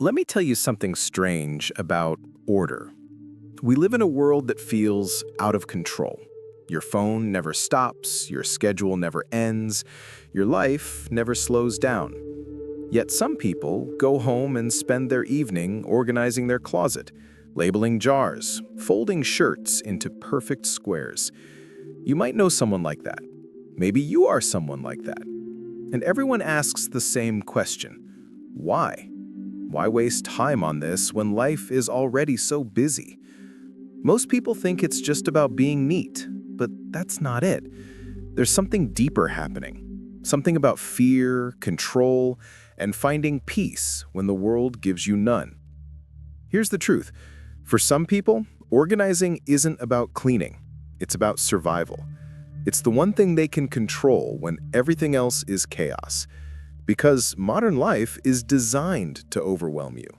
Let me tell you something strange about order. We live in a world that feels out of control. Your phone never stops, your schedule never ends, your life never slows down. Yet some people go home and spend their evening organizing their closet, labeling jars, folding shirts into perfect squares. You might know someone like that. Maybe you are someone like that. And everyone asks the same question. Why? Why waste time on this when life is already so busy? Most people think it's just about being neat, but that's not it. There's something deeper happening. Something about fear, control, and finding peace when the world gives you none. Here's the truth. For some people, organizing isn't about cleaning. It's about survival. It's the one thing they can control when everything else is chaos. Because modern life is designed to overwhelm you.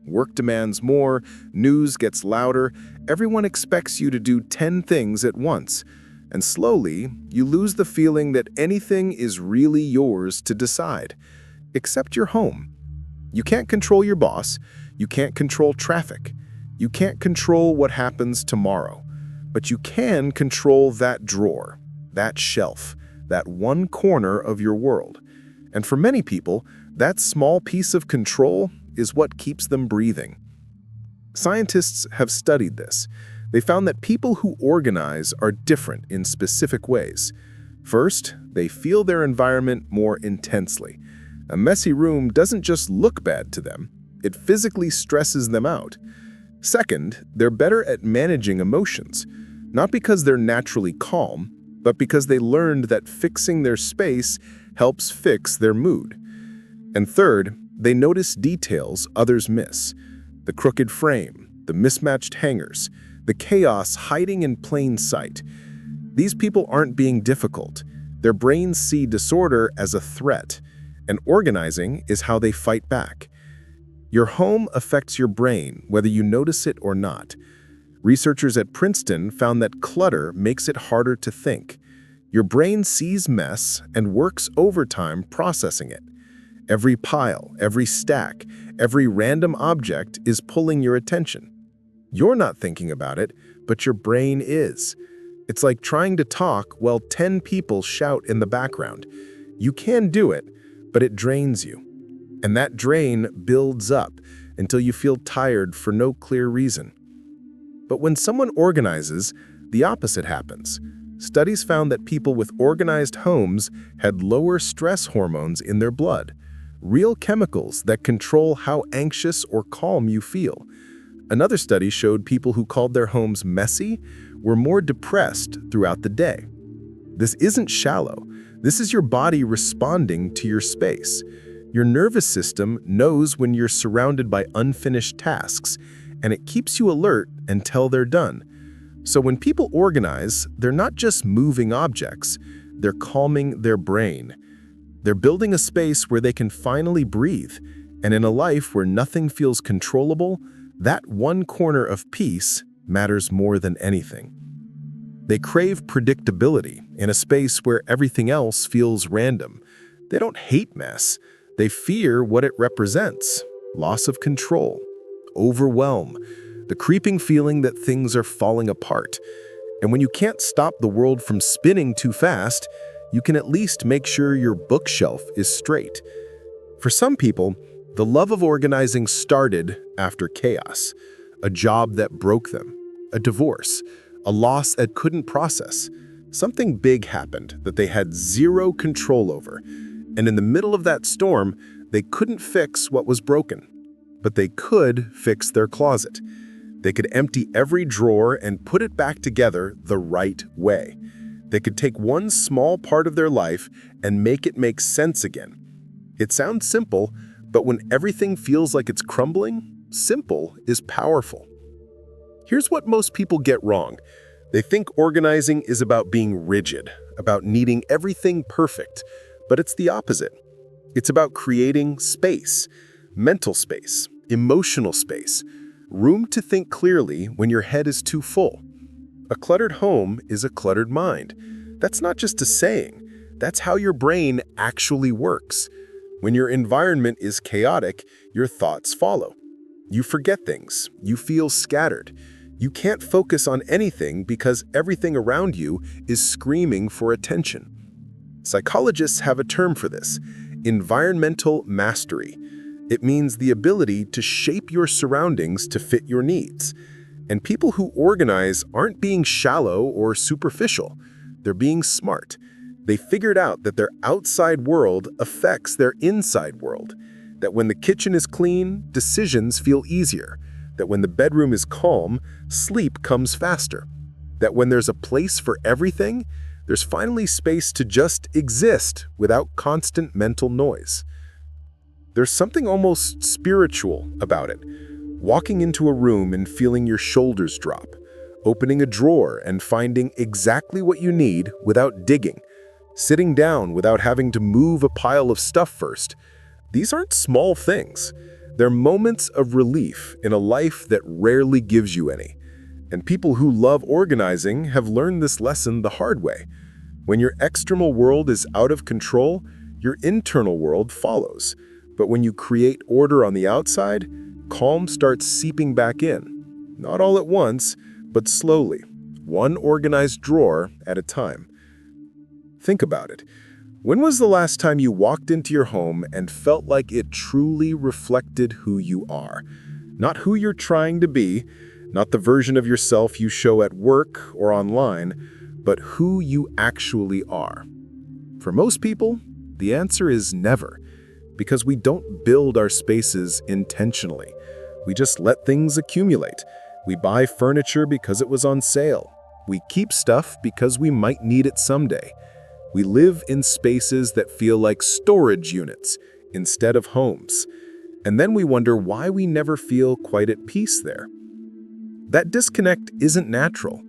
Work demands more, news gets louder, everyone expects you to do 10 things at once. And slowly, you lose the feeling that anything is really yours to decide. Except your home. You can't control your boss, you can't control traffic, you can't control what happens tomorrow. But you can control that drawer, that shelf, that one corner of your world. And for many people, that small piece of control is what keeps them breathing. Scientists have studied this. They found that people who organize are different in specific ways. First, they feel their environment more intensely. A messy room doesn't just look bad to them, it physically stresses them out. Second, they're better at managing emotions, not because they're naturally calm, but because they learned that fixing their space helps fix their mood. And third, they notice details others miss. The crooked frame, the mismatched hangers, the chaos hiding in plain sight. These people aren't being difficult. Their brains see disorder as a threat, and organizing is how they fight back. Your home affects your brain whether you notice it or not. Researchers at Princeton found that clutter makes it harder to think. Your brain sees mess and works overtime processing it. Every pile, every stack, every random object is pulling your attention. You're not thinking about it, but your brain is. It's like trying to talk while 10 people shout in the background. You can do it, but it drains you. And that drain builds up until you feel tired for no clear reason. But when someone organizes, the opposite happens. Studies found that people with organized homes had lower stress hormones in their blood, real chemicals that control how anxious or calm you feel. Another study showed people who called their homes messy were more depressed throughout the day. This isn't shallow. This is your body responding to your space. Your nervous system knows when you're surrounded by unfinished tasks, and it keeps you alert until they're done. So when people organize, they're not just moving objects, they're calming their brain. They're building a space where they can finally breathe, and in a life where nothing feels controllable, that one corner of peace matters more than anything. They crave predictability in a space where everything else feels random. They don't hate mess, they fear what it represents: loss of control, overwhelm, the creeping feeling that things are falling apart. And when you can't stop the world from spinning too fast, you can at least make sure your bookshelf is straight. For some people, the love of organizing started after chaos, a job that broke them, a divorce, a loss that couldn't process. Something big happened that they had zero control over, and in the middle of that storm, they couldn't fix what was broken, but they could fix their closet. They could empty every drawer and put it back together the right way. They could take one small part of their life and make it make sense again. It sounds simple, but when everything feels like it's crumbling, simple is powerful. Here's what most people get wrong. They think organizing is about being rigid, about needing everything perfect, but it's the opposite. It's about creating space, mental space, emotional space, room to think clearly when your head is too full. A cluttered home is a cluttered mind. That's not just a saying. That's how your brain actually works. When your environment is chaotic, your thoughts follow. You forget things. You feel scattered. You can't focus on anything because everything around you is screaming for attention. Psychologists have a term for this: environmental mastery. It means the ability to shape your surroundings to fit your needs. And people who organize aren't being shallow or superficial. They're being smart. They figured out that their outside world affects their inside world. That when the kitchen is clean, decisions feel easier. That when the bedroom is calm, sleep comes faster. That when there's a place for everything, there's finally space to just exist without constant mental noise. There's something almost spiritual about it. Walking into a room and feeling your shoulders drop. Opening a drawer and finding exactly what you need without digging. Sitting down without having to move a pile of stuff first. These aren't small things. They're moments of relief in a life that rarely gives you any. And people who love organizing have learned this lesson the hard way. When your external world is out of control, your internal world follows. But when you create order on the outside, calm starts seeping back in. Not all at once, but slowly, one organized drawer at a time. Think about it. When was the last time you walked into your home and felt like it truly reflected who you are? Not who you're trying to be, not the version of yourself you show at work or online, but who you actually are. For most people, the answer is never, because we don't build our spaces intentionally. We just let things accumulate. We buy furniture because it was on sale. We keep stuff because we might need it someday. We live in spaces that feel like storage units instead of homes. And then we wonder why we never feel quite at peace there. That disconnect isn't natural.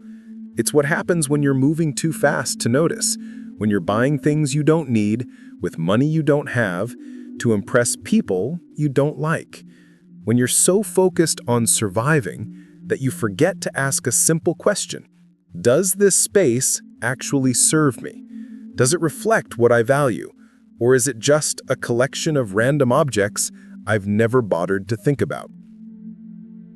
It's what happens when you're moving too fast to notice, when you're buying things you don't need, with money you don't have, to impress people you don't like. When you're so focused on surviving that you forget to ask a simple question: does this space actually serve me? Does it reflect what I value? Or is it just a collection of random objects I've never bothered to think about?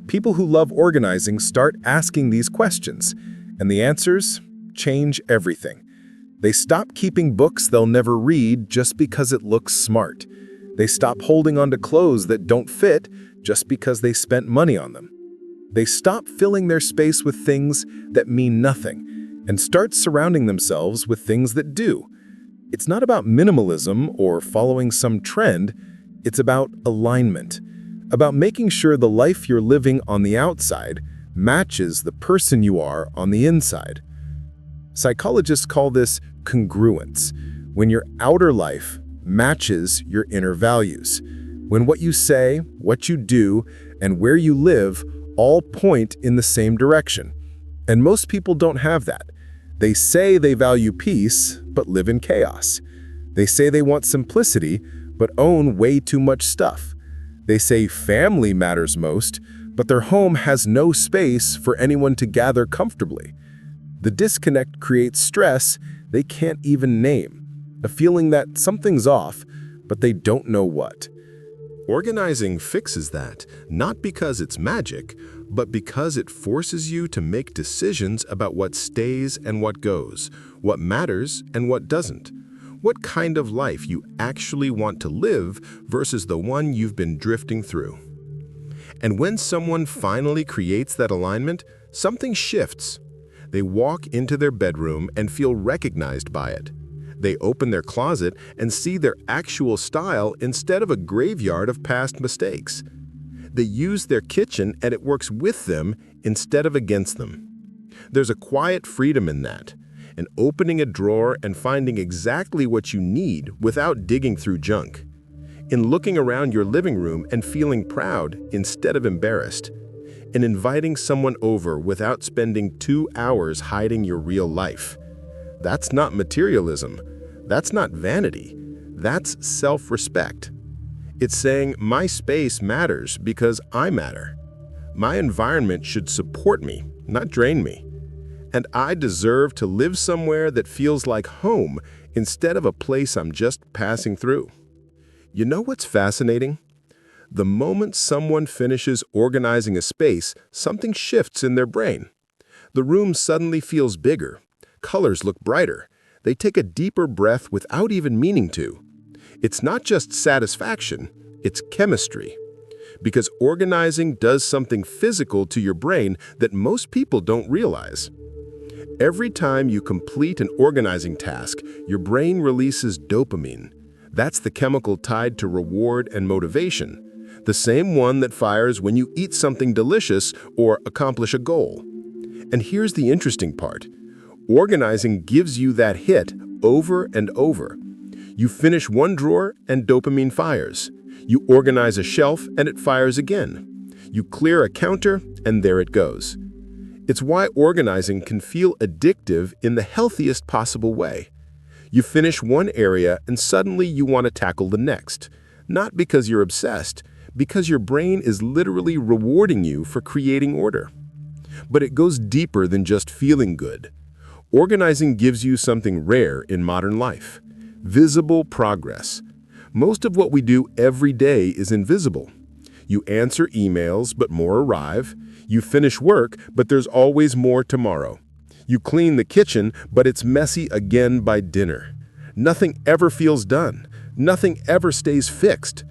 People who love organizing start asking these questions, and the answers change everything. They stop keeping books they'll never read just because it looks smart. They stop holding onto clothes that don't fit just because they spent money on them. They stop filling their space with things that mean nothing and start surrounding themselves with things that do. It's not about minimalism or following some trend. It's about alignment, about making sure the life you're living on the outside matches the person you are on the inside. Psychologists call this congruence, when your outer life matches your inner values, when what you say, what you do, and where you live all point in the same direction. And most people don't have that. They say they value peace, but live in chaos. They say they want simplicity, but own way too much stuff. They say family matters most, but their home has no space for anyone to gather comfortably. The disconnect creates stress they can't even name, a feeling that something's off, but they don't know what. Organizing fixes that, not because it's magic, but because it forces you to make decisions about what stays and what goes, what matters and what doesn't, what kind of life you actually want to live versus the one you've been drifting through. And when someone finally creates that alignment, something shifts. They walk into their bedroom and feel recognized by it. They open their closet and see their actual style instead of a graveyard of past mistakes. They use their kitchen and it works with them instead of against them. There's a quiet freedom in that, in opening a drawer and finding exactly what you need without digging through junk, in looking around your living room and feeling proud instead of embarrassed, in inviting someone over without spending 2 hours hiding your real life. That's not materialism. That's not vanity. That's self-respect. It's saying my space matters because I matter. My environment should support me, not drain me. And I deserve to live somewhere that feels like home instead of a place I'm just passing through. You know what's fascinating? The moment someone finishes organizing a space, something shifts in their brain. The room suddenly feels bigger. Colors look brighter. They take a deeper breath without even meaning to. It's not just satisfaction, it's chemistry. Because organizing does something physical to your brain that most people don't realize. Every time you complete an organizing task, your brain releases dopamine. That's the chemical tied to reward and motivation, the same one that fires when you eat something delicious or accomplish a goal. And here's the interesting part. Organizing gives you that hit over and over. You finish one drawer and dopamine fires. You organize a shelf and it fires again. You clear a counter and there it goes. It's why organizing can feel addictive in the healthiest possible way. You finish one area and suddenly you want to tackle the next. Not because you're obsessed, because your brain is literally rewarding you for creating order. But it goes deeper than just feeling good. Organizing gives you something rare in modern life: visible progress. Most of what we do every day is invisible. You answer emails, but more arrive. You finish work, but there's always more tomorrow. You clean the kitchen, but it's messy again by dinner. Nothing ever feels done. Nothing ever stays fixed.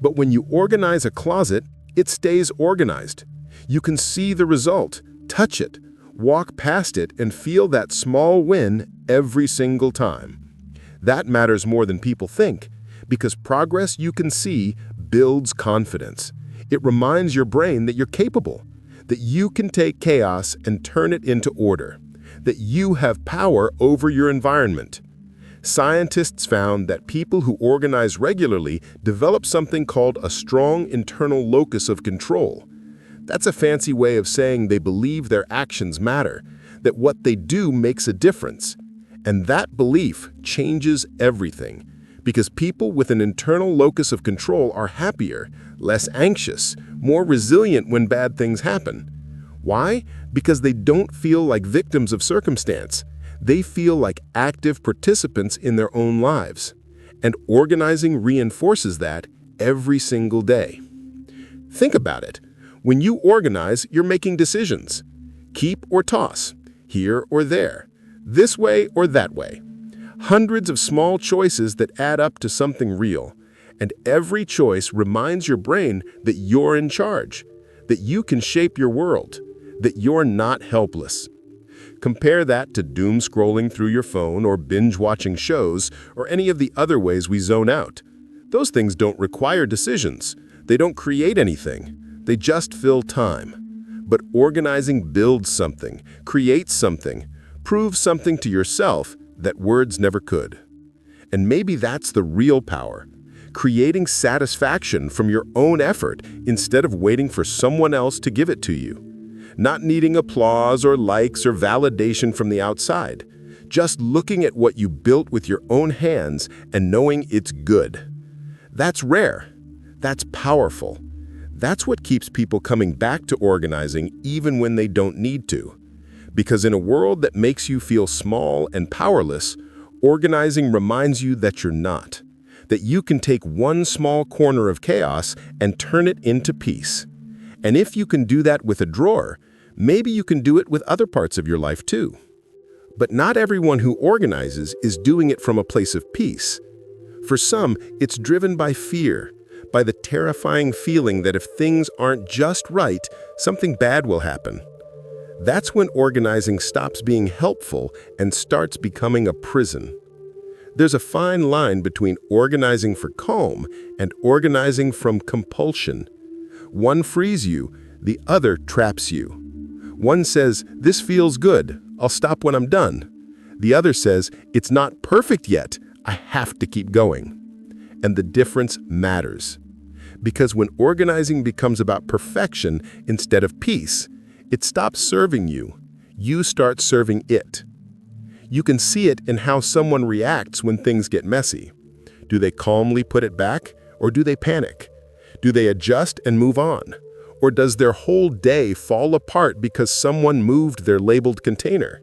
But when you organize a closet, it stays organized. You can see the result, touch it, walk past it, and feel that small win every single time. That matters more than people think, because progress you can see builds confidence. It reminds your brain that you're capable, that you can take chaos and turn it into order, that you have power over your environment. Scientists found that people who organize regularly develop something called a strong internal locus of control. That's a fancy way of saying they believe their actions matter, that what they do makes a difference. And that belief changes everything, because people with an internal locus of control are happier, less anxious, more resilient when bad things happen. Why? Because they don't feel like victims of circumstance. They feel like active participants in their own lives. And organizing reinforces that every single day. Think about it. When you organize, you're making decisions. Keep or toss, here or there, this way or that way. Hundreds of small choices that add up to something real. And every choice reminds your brain that you're in charge, that you can shape your world, that you're not helpless. Compare that to doom scrolling through your phone or binge watching shows or any of the other ways we zone out. Those things don't require decisions. They don't create anything. They just fill time. But organizing builds something, creates something, proves something to yourself that words never could. And maybe that's the real power, creating satisfaction from your own effort instead of waiting for someone else to give it to you. Not needing applause or likes or validation from the outside. Just looking at what you built with your own hands and knowing it's good. That's rare. That's powerful. That's what keeps people coming back to organizing even when they don't need to. Because in a world that makes you feel small and powerless, organizing reminds you that you're not. That you can take one small corner of chaos and turn it into peace. And if you can do that with a drawer, maybe you can do it with other parts of your life too. But not everyone who organizes is doing it from a place of peace. For some, it's driven by fear, by the terrifying feeling that if things aren't just right, something bad will happen. That's when organizing stops being helpful and starts becoming a prison. There's a fine line between organizing for calm and organizing from compulsion. One frees you, the other traps you. One says, "This feels good, I'll stop when I'm done." The other says, "It's not perfect yet, I have to keep going." And the difference matters. Because when organizing becomes about perfection instead of peace, it stops serving you. You start serving it. You can see it in how someone reacts when things get messy. Do they calmly put it back, or do they panic? Do they adjust and move on? Or does their whole day fall apart because someone moved their labeled container?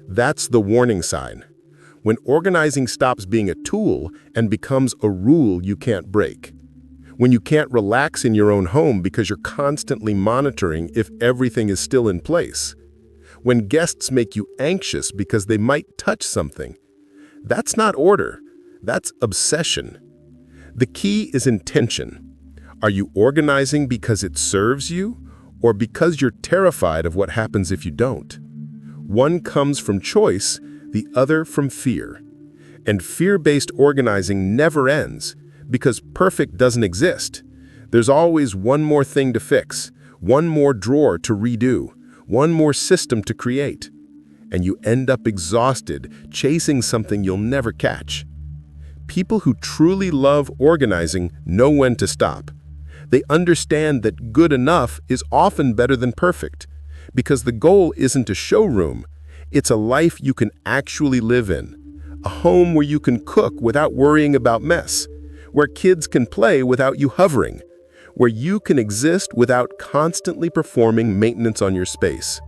That's the warning sign. when organizing stops being a tool and becomes a rule you can't break. When you can't relax in your own home because you're constantly monitoring if everything is still in place. When guests make you anxious because they might touch something. That's not order, that's obsession. The key is intention. Are you organizing because it serves you, or because you're terrified of what happens if you don't? One comes from choice, the other from fear. And fear-based organizing never ends, because perfect doesn't exist. There's always one more thing to fix, one more drawer to redo, one more system to create. And you end up exhausted, chasing something you'll never catch. People who truly love organizing know when to stop. They understand that good enough is often better than perfect, because the goal isn't a showroom. It's a life you can actually live in. A home where you can cook without worrying about mess, where kids can play without you hovering, where you can exist without constantly performing maintenance on your space.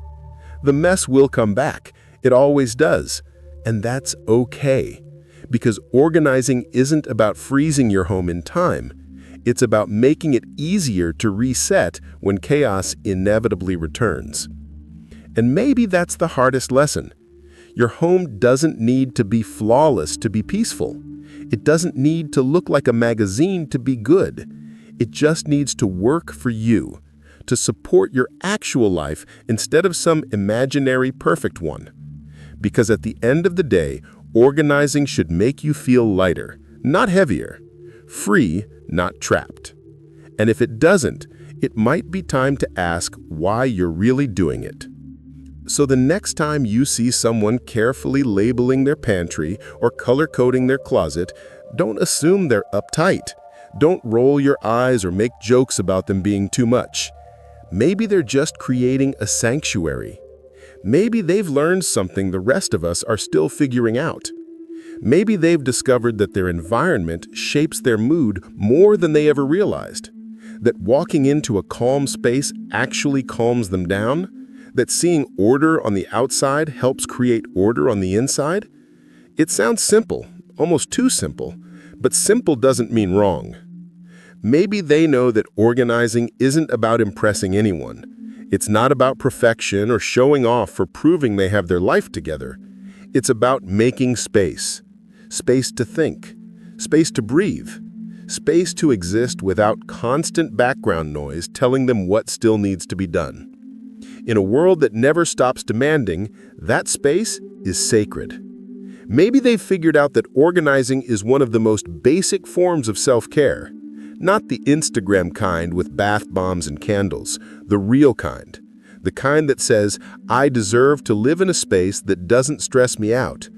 The mess will come back. It always does. And that's okay. Because organizing isn't about freezing your home in time. It's about making it easier to reset when chaos inevitably returns. And maybe that's the hardest lesson. Your home doesn't need to be flawless to be peaceful. It doesn't need to look like a magazine to be good. It just needs to work for you, to support your actual life instead of some imaginary perfect one. Because at the end of the day, organizing should make you feel lighter, not heavier, free, not trapped. And if it doesn't, it might be time to ask why you're really doing it. So the next time you see someone carefully labeling their pantry or color-coding their closet, don't assume they're uptight. Don't roll your eyes or make jokes about them being too much. Maybe they're just creating a sanctuary. Maybe they've learned something the rest of us are still figuring out. Maybe they've discovered that their environment shapes their mood more than they ever realized. That walking into a calm space actually calms them down. That seeing order on the outside helps create order on the inside. It sounds simple, almost too simple, but simple doesn't mean wrong. Maybe they know that organizing isn't about impressing anyone. It's not about perfection or showing off for proving they have their life together. It's about making space. Space to think. Space to breathe. Space to exist without constant background noise telling them what still needs to be done. In a world that never stops demanding, that space is sacred. Maybe they've figured out that organizing is one of the most basic forms of self-care. Not the Instagram kind with bath bombs and candles, the real kind. The kind that says, I deserve to live in a space that doesn't stress me out.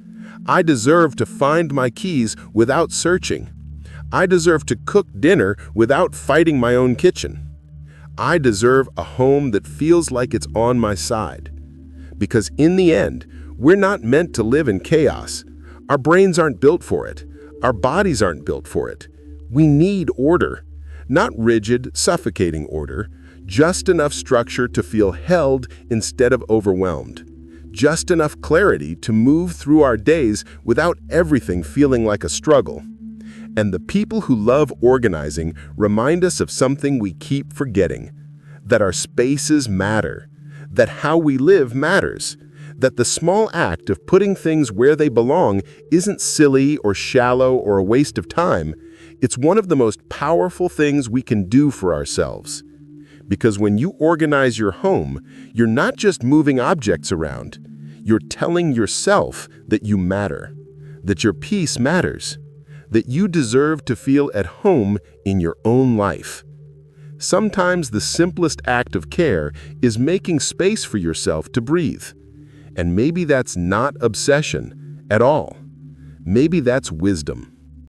I deserve to find my keys without searching. I deserve to cook dinner without fighting my own kitchen. I deserve a home that feels like it's on my side. Because in the end, we're not meant to live in chaos. Our brains aren't built for it. Our bodies aren't built for it. We need order. Not rigid, suffocating order. Just enough structure to feel held instead of overwhelmed. Just enough clarity to move through our days without everything feeling like a struggle. And the people who love organizing remind us of something we keep forgetting. That our spaces matter. That how we live matters. That the small act of putting things where they belong isn't silly or shallow or a waste of time. It's one of the most powerful things we can do for ourselves. Because when you organize your home, you're not just moving objects around. You're telling yourself that you matter. That your peace matters. That you deserve to feel at home in your own life. Sometimes the simplest act of care is making space for yourself to breathe. And maybe that's not obsession at all. Maybe that's wisdom.